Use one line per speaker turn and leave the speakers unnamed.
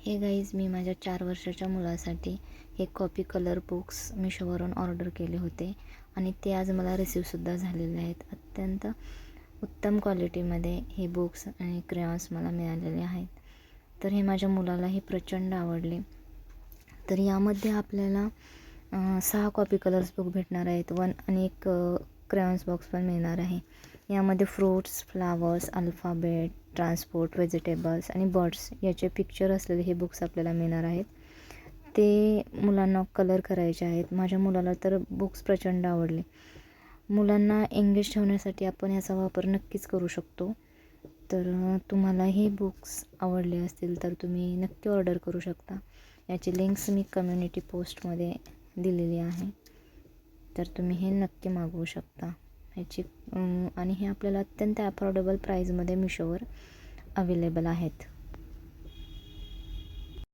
हे गाईज, मी माझ्या 4 वर्षाच्या मुलासाठी हे कॉपी कलर बुक्स मिशोवरून ऑर्डर केले होते आणि ते आज मला रिसीवसुद्धा झालेले आहेत. अत्यंत उत्तम क्वालिटीमध्ये हे बुक्स आणि क्रेयॉन्स मला मिळालेले आहेत. तर हे माझ्या मुलालाही प्रचंड आवडले. तर यामध्ये आपल्याला 6 कॉपी कलर्स बुक भेटणार आहेत. आणि एक क्रेयॉन्स बॉक्स पण मिळणार आहे. यामध्ये fruits, flowers, alphabet, transport, vegetables आणि बर्ड्स याचे पिक्चर असलेले हे बुक्स आपल्याला मिळणार आहेत. ते मुलांना कलर करायचे आहेत. माझ्या मुलाला तर बुक्स प्रचंड आवडले. मुलांना एंगेज ठेवण्यासाठी आपण याचा वापर नक्कीच करू शकतो. तर तुम्हाला हे बुक्स आवडले असतील तर तुम्ही नक्की ऑर्डर करू शकता. याची लिंक्स मी कम्युनिटी पोस्टमध्ये दिलेली आहे. तर तुम्ही हे नक्की मागवू शकता. आणि हे आपल्याला अत्यंत अफोर्डेबल प्राईजमध्ये मिशोवर अवेलेबल आहेत.